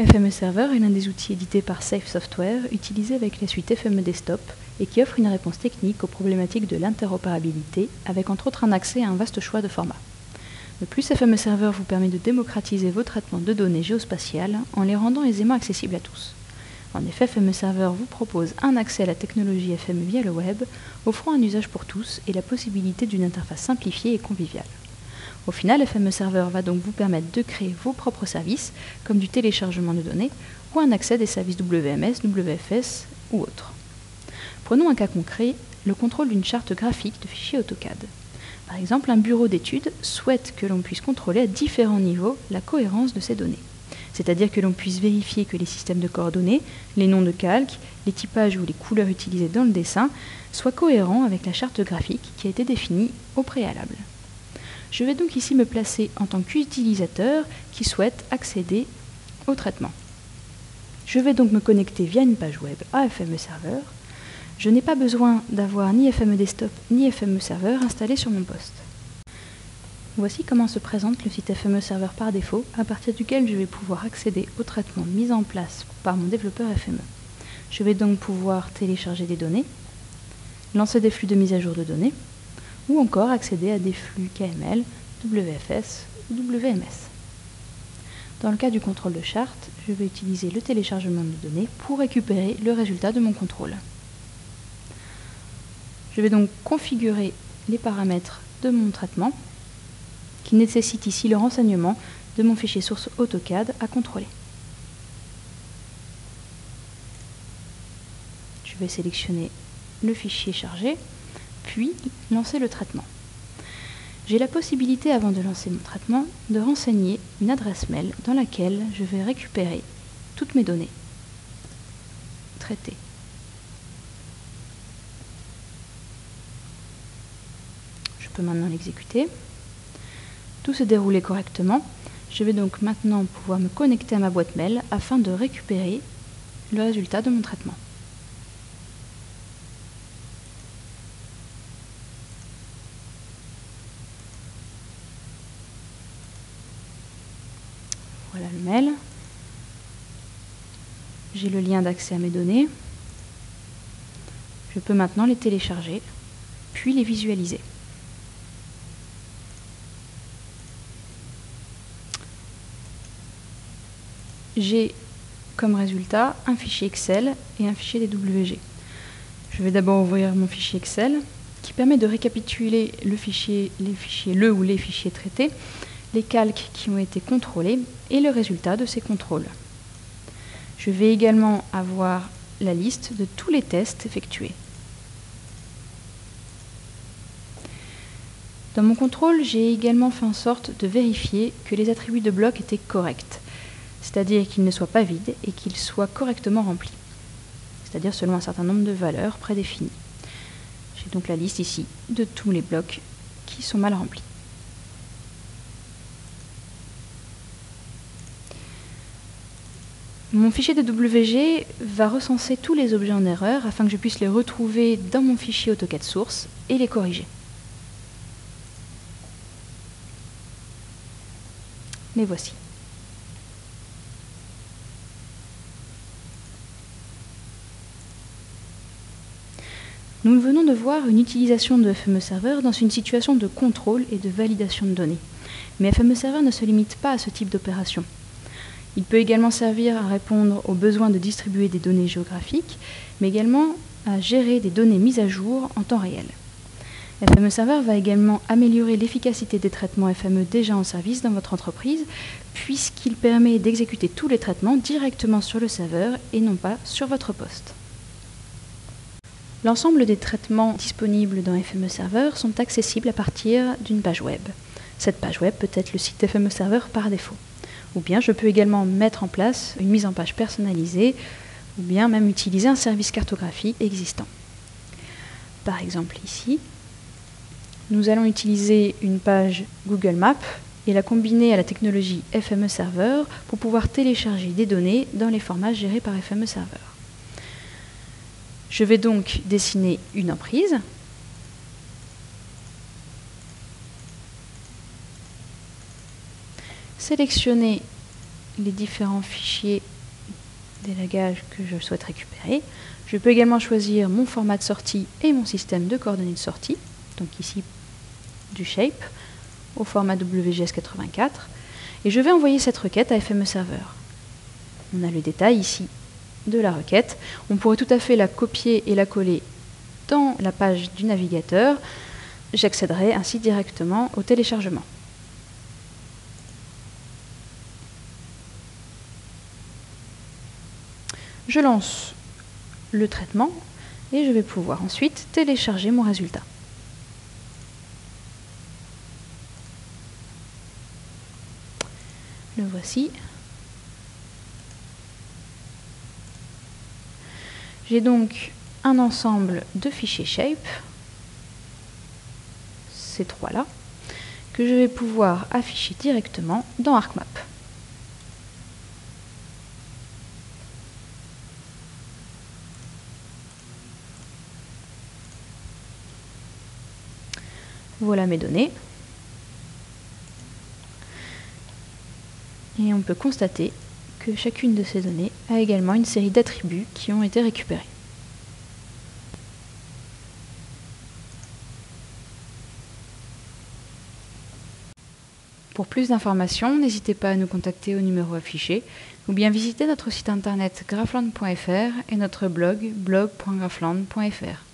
FME Server est l'un des outils édités par Safe Software, utilisé avec la suite FME Desktop et qui offre une réponse technique aux problématiques de l'interopérabilité, avec entre autres un accès à un vaste choix de formats. De plus, FME Server vous permet de démocratiser vos traitements de données géospatiales en les rendant aisément accessibles à tous. En effet, FME Server vous propose un accès à la technologie FME via le web, offrant un usage pour tous et la possibilité d'une interface simplifiée et conviviale. Au final, FME Server va donc vous permettre de créer vos propres services, comme du téléchargement de données ou un accès à des services WMS, WFS ou autres. Prenons un cas concret, le contrôle d'une charte graphique de fichiers AutoCAD. Par exemple, un bureau d'études souhaite que l'on puisse contrôler à différents niveaux la cohérence de ces données. C'est-à-dire que l'on puisse vérifier que les systèmes de coordonnées, les noms de calque, les typages ou les couleurs utilisées dans le dessin soient cohérents avec la charte graphique qui a été définie au préalable. Je vais donc ici me placer en tant qu'utilisateur qui souhaite accéder au traitement. Je vais donc me connecter via une page web à FME Server. Je n'ai pas besoin d'avoir ni FME Desktop ni FME Server installé sur mon poste. Voici comment se présente le site FME Server par défaut, à partir duquel je vais pouvoir accéder au traitement mis en place par mon développeur FME. Je vais donc pouvoir télécharger des données, lancer des flux de mise à jour de données, ou encore accéder à des flux KML, WFS ou WMS. Dans le cas du contrôle de charte, je vais utiliser le téléchargement de données pour récupérer le résultat de mon contrôle. Je vais donc configurer les paramètres de mon traitement, qui nécessite ici le renseignement de mon fichier source AutoCAD à contrôler. Je vais sélectionner le fichier chargé, puis lancer le traitement. J'ai la possibilité, avant de lancer mon traitement, de renseigner une adresse mail dans laquelle je vais récupérer toutes mes données traitées. Je peux maintenant l'exécuter. Tout se déroulait correctement. Je vais donc maintenant pouvoir me connecter à ma boîte mail afin de récupérer le résultat de mon traitement. Voilà le mail. J'ai le lien d'accès à mes données. Je peux maintenant les télécharger, puis les visualiser. J'ai comme résultat un fichier Excel et un fichier DWG. Je vais d'abord ouvrir mon fichier Excel qui permet de récapituler les fichiers traités, les calques qui ont été contrôlés et le résultat de ces contrôles. Je vais également avoir la liste de tous les tests effectués. Dans mon contrôle, j'ai également fait en sorte de vérifier que les attributs de bloc étaient corrects, c'est-à-dire qu'ils ne soient pas vides et qu'ils soient correctement remplis, c'est-à-dire selon un certain nombre de valeurs prédéfinies. J'ai donc la liste ici de tous les blocs qui sont mal remplis. Mon fichier de WG va recenser tous les objets en erreur afin que je puisse les retrouver dans mon fichier AutoCAD source et les corriger. Les voici. Nous venons de voir une utilisation de FME Server dans une situation de contrôle et de validation de données. Mais FME Server ne se limite pas à ce type d'opération. Il peut également servir à répondre aux besoins de distribuer des données géographiques, mais également à gérer des données mises à jour en temps réel. FME Server va également améliorer l'efficacité des traitements FME déjà en service dans votre entreprise, puisqu'il permet d'exécuter tous les traitements directement sur le serveur et non pas sur votre poste. L'ensemble des traitements disponibles dans FME Server sont accessibles à partir d'une page web. Cette page web peut être le site FME Server par défaut. Ou bien je peux également mettre en place une mise en page personnalisée, ou bien même utiliser un service cartographie existant. Par exemple ici, nous allons utiliser une page Google Maps et la combiner à la technologie FME Server pour pouvoir télécharger des données dans les formats gérés par FME Server. Je vais donc dessiner une emprise. Sélectionner les différents fichiers d'élagage que je souhaite récupérer. Je peux également choisir mon format de sortie et mon système de coordonnées de sortie, donc ici du shape, au format WGS84, et je vais envoyer cette requête à FME Server. On a le détail ici de la requête. On pourrait tout à fait la copier et la coller dans la page du navigateur. J'accéderai ainsi directement au téléchargement. Je lance le traitement et je vais pouvoir ensuite télécharger mon résultat. Le voici. J'ai donc un ensemble de fichiers shape, ces trois-là, que je vais pouvoir afficher directement dans ArcMap. Voilà mes données. Et on peut constater que chacune de ces données a également une série d'attributs qui ont été récupérés. Pour plus d'informations, n'hésitez pas à nous contacter au numéro affiché ou bien visiter notre site internet graphland.fr et notre blog blog.graphland.fr.